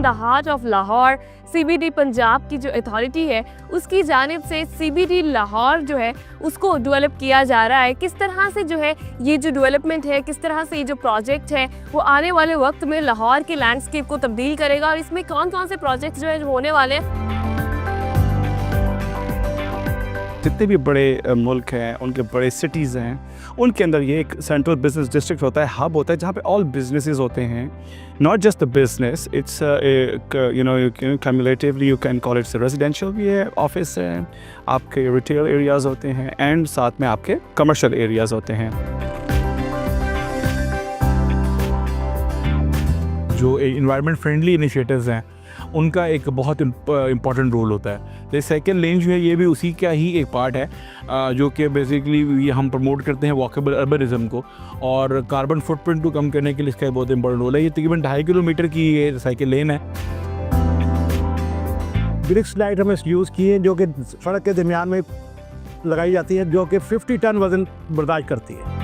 In the heart of Lahore CBD Punjab की जो authority है उसकी जानिब से CBD लाहौर जो है उसको डेवलप किया जा रहा है। किस तरह से जो है ये जो डेवलपमेंट है, किस तरह से ये जो प्रोजेक्ट है वो आने वाले वक्त में लाहौर के लैंडस्केप को तब्दील करेगा और इसमें कौन कौन से प्रोजेक्ट्स जो है जो होने वाले हैं। जितने भी बड़े मुल्क हैं, उनके बड़े सिटीज़ हैं, उनके अंदर ये एक सेंट्रल बिजनेस डिस्ट्रिक्ट होता है, हब होता है, जहाँ पे ऑल बिजनेसेस होते हैं। Not just the business, it's cumulatively you can call it's residential भी है, ऑफिस है, आपके रिटेल एरियाज़ होते हैं एंड साथ में आपके कमर्शियल एरियाज़ होते हैं। जो इन्वायरमेंट फ्रेंडली इनिशिएटिव्स हैं उनका एक बहुत इम्पॉर्टेंट रोल होता है। जैसे सेकेंड लेन जो है ये भी उसी का ही एक पार्ट है जो कि बेसिकली हम प्रमोट करते हैं वॉकेबल अर्बनिज़म को, और कार्बन फुटप्रिंट को कम करने के लिए इसका बहुत इंपॉर्टेंट रोल है। ये तकरीबन 2.5 किलोमीटर की ये साइकिल लेन है। ब्रिक्स लाइट हमें यूज़ की है जो कि सड़क के दरमियान में लगाई जाती है, जो कि 50 टन वज़न बर्दाश्त करती है।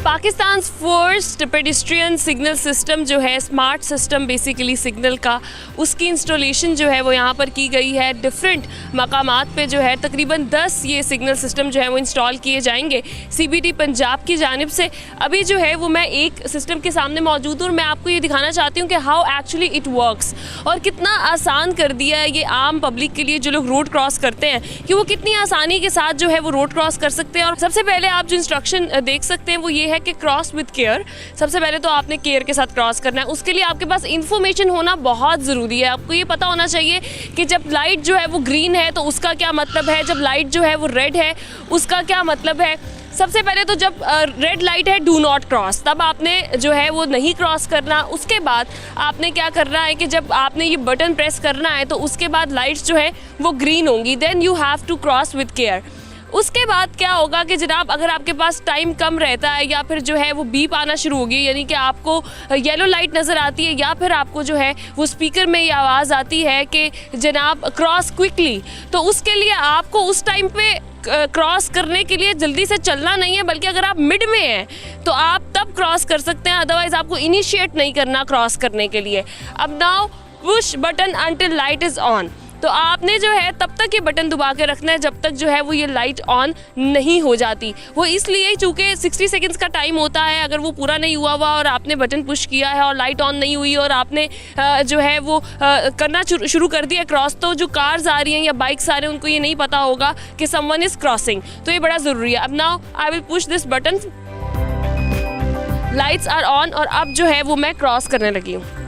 Pakistan first pedestrian signal system जो है, स्मार्ट सिस्टम बेसिकली सिग्नल का, उसकी इंस्टॉलेशन जो है वो यहाँ पर की गई है। डिफरेंट मकामात पे जो है तकरीबन 10 ये सिग्नल सिस्टम जो है वो इंस्टॉल किए जाएंगे CBD पंजाब की जानिब से। अभी जो है वो मैं एक सिस्टम के सामने मौजूद हूँ और मैं आपको ये दिखाना चाहती हूँ कि हाउ एक्चुअली इट वर्क्स, और कितना आसान कर दिया है ये आम पब्लिक के लिए जो लोग रोड क्रॉस करते हैं कि वो कितनी आसानी के साथ जो है वो रोड क्रॉस कर सकते हैं। और सबसे पहले आप जो इंस्ट्रक्शन देख सकते हैं वो ये है कि क्रॉस विद केयर। सबसे पहले तो आपने केयर के साथ क्रॉस करना है। उसके लिए आपके पास इंफॉर्मेशन होना बहुत ज़रूरी है। आपको ये पता होना चाहिए कि जब लाइट जो है वो ग्रीन है तो उसका क्या मतलब है, जब लाइट जो है वो रेड है उसका क्या मतलब है। सबसे पहले तो जब रेड लाइट है डू नॉट क्रॉस, तब आपने जो है वो नहीं क्रॉस करना। उसके बाद आपने क्या करना है कि जब आपने ये बटन प्रेस करना है तो उसके बाद लाइट्स जो है वो ग्रीन होंगी, then you have to cross with care. उसके बाद क्या होगा कि जनाब अगर आपके पास टाइम कम रहता है या फिर जो है वो बीप आना शुरू होगी, यानी कि आपको येलो लाइट नज़र आती है या फिर आपको जो है वो स्पीकर में ये आवाज़ आती है कि जनाब क्रॉस क्विकली, तो उसके लिए आपको उस टाइम पे क्रॉस करने के लिए जल्दी से चलना नहीं है, बल्कि अगर आप मिड में हैं तो आप तब क्रॉस कर सकते हैं, अदरवाइज़ आपको इनिशिएट नहीं करना क्रॉस करने के लिए। अब now push button until light is on, तो आपने जो है तब तक ये बटन दबा के रखना है जब तक जो है वो ये लाइट ऑन नहीं हो जाती। वो इसलिए चूँकि 60 सेकंड्स का टाइम होता है, अगर वो पूरा नहीं हुआ और आपने बटन पुश किया है और लाइट ऑन नहीं हुई और आपने जो है वो करना शुरू कर दिया क्रॉस, तो जो कार्स आ रही हैं या बाइक्स आ रहे हैं उनको ये नहीं पता होगा कि समवन इज़ क्रॉसिंग, तो ये बड़ा ज़रूरी है। अब now I will push this button, lights are on, और अब जो है वो मैं क्रॉस करने लगी हूँ।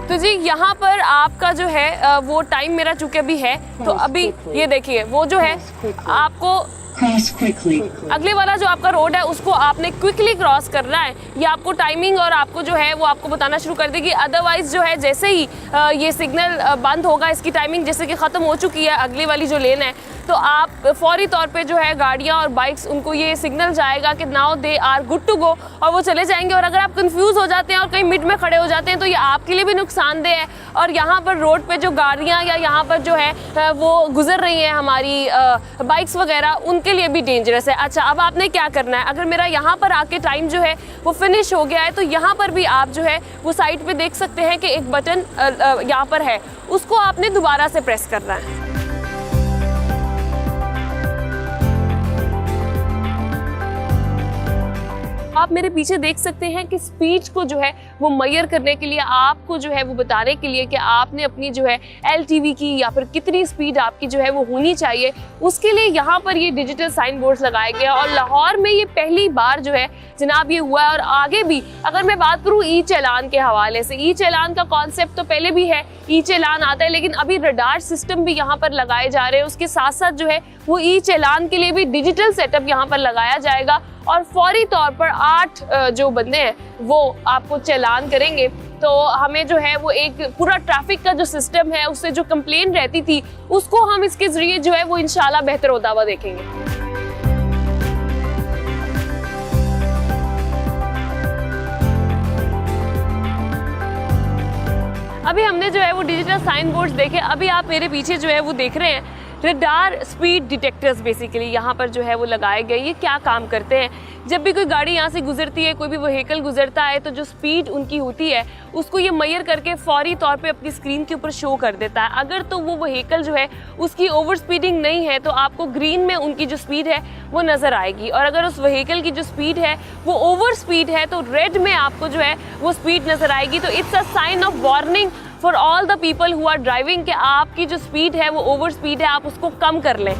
तो जी यहाँ पर आपका जो है वो टाइम मेरा चूँकि अभी है, तो अभी ये देखिए वो जो है आपको अगले वाला जो आपका रोड है उसको आपने क्विकली क्रॉस करना है। ये आपको टाइमिंग और आपको जो है वो आपको बताना शुरू कर देगी। अदरवाइज़ जो है जैसे ही ये सिग्नल बंद होगा, इसकी टाइमिंग जैसे कि ख़त्म हो चुकी है अगली वाली जो लेन है, तो आप फौरी तौर पे जो है गाड़ियाँ और बाइक्स उनको ये सिग्नल जाएगा कि now they are good to go, और वो चले जाएंगे। और अगर आप कंफ्यूज हो जाते हैं और कहीं मिड में खड़े हो जाते हैं तो ये आपके लिए भी नुकसानदेह है, और यहाँ पर रोड पे जो गाड़ियाँ या यहाँ पर जो है वो गुजर रही हैं हमारी बाइक्स वगैरह, उनके लिए भी डेंजरस है। अच्छा, अब आपने क्या करना है, अगर मेरा यहाँ पर आके टाइम जो है वो फिनिश हो गया है तो यहाँ पर भी आप जो है वो साइड पे देख सकते हैं कि एक बटन यहाँ पर है, उसको आपने दोबारा से प्रेस करना है। आप मेरे पीछे देख सकते हैं कि स्पीड को जो है वो मेजर करने के लिए, आपको जो है वो बताने के लिए कि आपने अपनी जो है LTV की या फिर कितनी स्पीड आपकी जो है वो होनी चाहिए, उसके लिए यहाँ पर ये डिजिटल साइन बोर्ड्स लगाए गए हैं। और लाहौर में ये पहली बार जो है जनाब ये हुआ है। और आगे भी अगर मैं बात करूँ ई चालान के हवाले से, ई चालान का कॉन्सेप्ट तो पहले भी है, ई चालान आता है, लेकिन अभी रडार सिस्टम भी यहाँ पर लगाए जा रहे हैं। उसके साथ साथ जो है वो ई चालान के लिए भी डिजिटल सेटअप यहाँ पर लगाया जाएगा और फौरी तौर पर 8 जो बंदे हैं वो आपको चालान करेंगे। तो हमें जो है वो एक पूरा ट्रैफिक का जो सिस्टम है, उससे जो कंप्लेन रहती थी उसको हम इसके जरिए जो है वो इंशाल्लाह बेहतर होता हुआ देखेंगे। अभी हमने जो है वो डिजिटल साइन बोर्ड्स देखे। अभी आप मेरे पीछे जो है वो देख रहे हैं रडार स्पीड डिटेक्टर्स बेसिकली यहाँ पर जो है वो लगाए गए। ये क्या काम करते हैं, जब भी कोई गाड़ी यहाँ से गुजरती है, कोई भी व्हीकल गुजरता है, तो जो स्पीड उनकी होती है उसको ये मेजर करके फौरी तौर पे अपनी स्क्रीन के ऊपर शो कर देता है। अगर तो वो व्हीकल जो है उसकी ओवर स्पीडिंग नहीं है तो आपको ग्रीन में उनकी जो स्पीड है वो नज़र आएगी, और अगर उस व्हीकल की जो स्पीड है वो ओवर स्पीड है तो रेड में आपको जो है वो स्पीड नज़र आएगी। तो it's a sign of warning for all the people who are driving कि आपकी जो स्पीड है वो ओवर स्पीड है, आप उसको कम कर लें।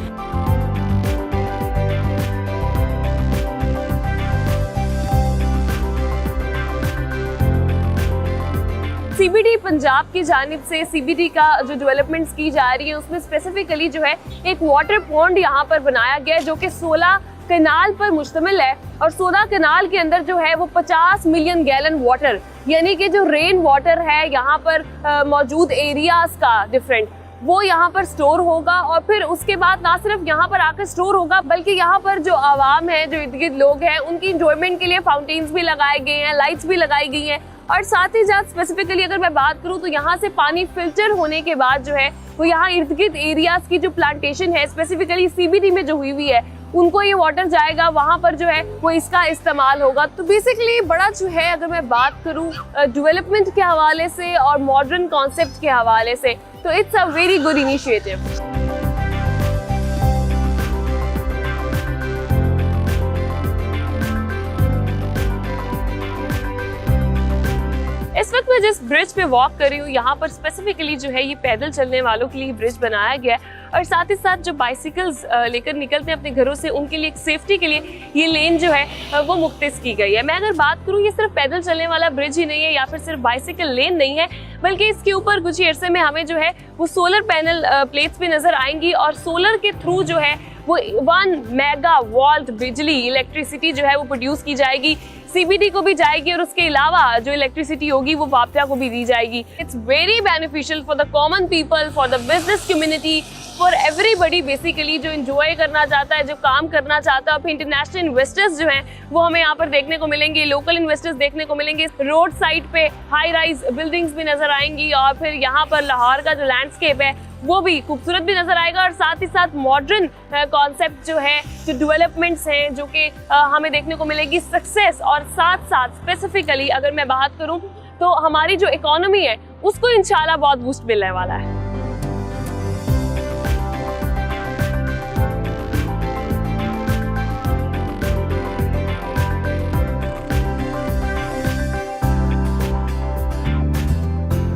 सीबीडी पंजाब की जानिब से सीबीडी का जो डेवलपमेंट्स की जा रही है उसमें स्पेसिफिकली जो है एक वाटर पॉन्ड यहाँ पर बनाया गया है जो कि 16 कैनाल पर मुश्तमिल है, और 16 कैनाल के अंदर जो है वो 50 मिलियन गैलन वाटर, यानी कि जो रेन वाटर है यहाँ पर मौजूद एरियाज का डिफरेंट, वो यहाँ पर स्टोर होगा। और फिर उसके बाद ना सिर्फ यहाँ पर आकर स्टोर होगा बल्कि यहाँ पर जो आवाम है, जो इर्द गिर्द लोग हैं, उनकी इंजॉयमेंट के लिए फाउंटेन्स भी लगाए गए हैं, लाइट्स भी लगाई गई हैं। और साथ ही साथ स्पेसिफिकली अगर मैं बात करूँ तो यहाँ से पानी फिल्टर होने के बाद जो है वो यहाँ इर्द गिर्द एरियाज की जो प्लांटेशन है स्पेसिफिकली सीबीडी में जो हुई है उनको ये वाटर जाएगा, वहाँ पर जो है वो इसका इस्तेमाल होगा। तो बेसिकली बड़ा जो है अगर मैं बात करूँ डेवलपमेंट के हवाले से और मॉडर्न कॉन्सेप्ट के हवाले से तो it's a very good initiative. इस वक्त मैं जिस ब्रिज पे वॉक कर रही हूँ यहाँ पर स्पेसिफिकली जो है ये पैदल चलने वालों के लिए ब्रिज बनाया गया है, और साथ ही साथ जो बाइसिकल्स लेकर निकलते हैं अपने घरों से उनके लिए एक सेफ्टी के लिए ये लेन जो है वो मुख्तस की गई है। मैं अगर बात करूँ ये सिर्फ पैदल चलने वाला ब्रिज ही नहीं है या फिर सिर्फ बाइसिकल लेन नहीं है, बल्कि इसके ऊपर कुछ ही अरसे में हमें जो है वो सोलर पैनल प्लेट्स भी नजर आएंगी, और सोलर के थ्रू जो है वो 1 मेगा वोल्ट बिजली इलेक्ट्रिसिटी जो है वो प्रोड्यूस की जाएगी, सीबीडी को भी जाएगी, और उसके अलावा जो इलेक्ट्रिसिटी होगी वो वापडा को भी दी जाएगी। It's very beneficial for the common people, for the business community, for everybody basically जो एंजॉय करना चाहता है, जो काम करना चाहता है। अब इंटरनेशनल इन्वेस्टर्स जो हैं वो हमें यहाँ पर देखने को मिलेंगे, लोकल इन्वेस्टर्स देखने को मिलेंगे। रोड साइड पे हाई राइज बिल्डिंग्स भी नजर आएंगी, और फिर यहाँ पर लाहौर का जो लैंडस्केप है वो भी खूबसूरत भी नजर आएगा, और साथ ही साथ मॉडर्न कॉन्सेप्ट जो है, जो डेवलपमेंट्स हैं जो कि हमें देखने को मिलेगी सक्सेस। और साथ साथ स्पेसिफिकली अगर मैं बात करूं तो हमारी जो इकोनॉमी है उसको इंशाल्लाह बहुत बूस्ट मिलने वाला है।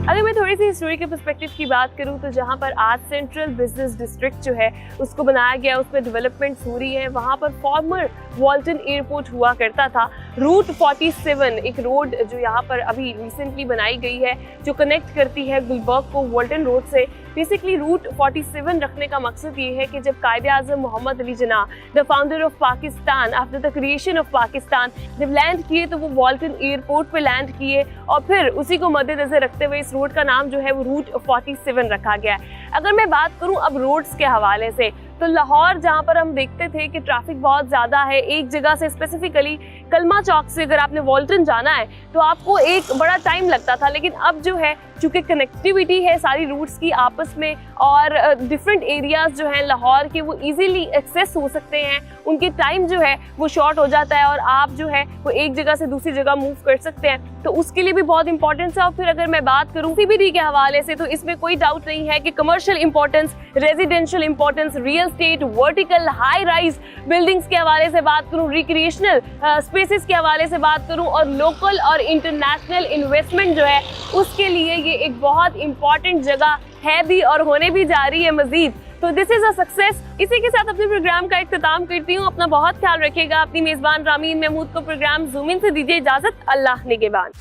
अगर मैं थोड़ी सी हिस्टोरी के पर्सपेक्टिव की बात करूं तो जहां पर आज सेंट्रल बिजनेस डिस्ट्रिक्ट जो है उसको बनाया गया, उस पर डेवलपमेंट्स हो रही है। वहां पर फॉर्मर वॉल्टन एयरपोर्ट हुआ करता था। रूट 47 एक रोड जो यहाँ पर अभी रिसेंटली बनाई गई है जो कनेक्ट करती है गुलबर्ग को वॉल्टन रोड से। बेसिकली रूट 47 रखने का मकसद ये है कि जब Quaid-e Azam Mohammad Ali Jinnah the founder of Pakistan after the creation of Pakistan जब लैंड किए तो वो वॉल्टन एयरपोर्ट पे लैंड किए, और फिर उसी को मद्देनजर रखते हुए इस रोड का नाम जो है वो रूट 47 रखा गया है। अगर मैं बात करूं अब रोड्स के हवाले से तो लाहौर जहां पर हम देखते थे कि ट्रैफिक बहुत ज़्यादा है, एक जगह से स्पेसिफिकली कलमा चौक से अगर आपने वॉल्टन जाना है तो आपको एक बड़ा टाइम लगता था, लेकिन अब जो है चूँकि कनेक्टिविटी है सारी रूट्स की आपस में, और डिफरेंट एरियाज जो हैं लाहौर के वो इजीली एक्सेस हो सकते हैं, उनके टाइम जो है वो शॉर्ट हो जाता है और आप जो है वो एक जगह से दूसरी जगह मूव कर सकते हैं, तो उसके लिए भी बहुत इंपॉर्टेंस है। और फिर अगर मैं बात करूँ सीबीडी के हवाले से तो इसमें कोई डाउट नहीं है कि commercial importance, residential importance, real estate, vertical high rise buildings के हवाले से बात करूँ, रिक्रिएशनल स्पेसेस के हवाले से बात करूँ, और लोकल और इंटरनेशनल इन्वेस्टमेंट जो है उसके लिए ये एक बहुत इंपॉर्टेंट जगह है भी और होने भी जा रही है मजीद। तो दिस इज अ सक्सेस। इसी के साथ अपने प्रोग्राम का इख्तिताम करती हूँ। अपना बहुत ख्याल रखिएगा। अपनी मेजबान रामीन महमूद को प्रोग्राम ज़ूम इन से दीजिए इजाजत। अल्लाह निगहबान।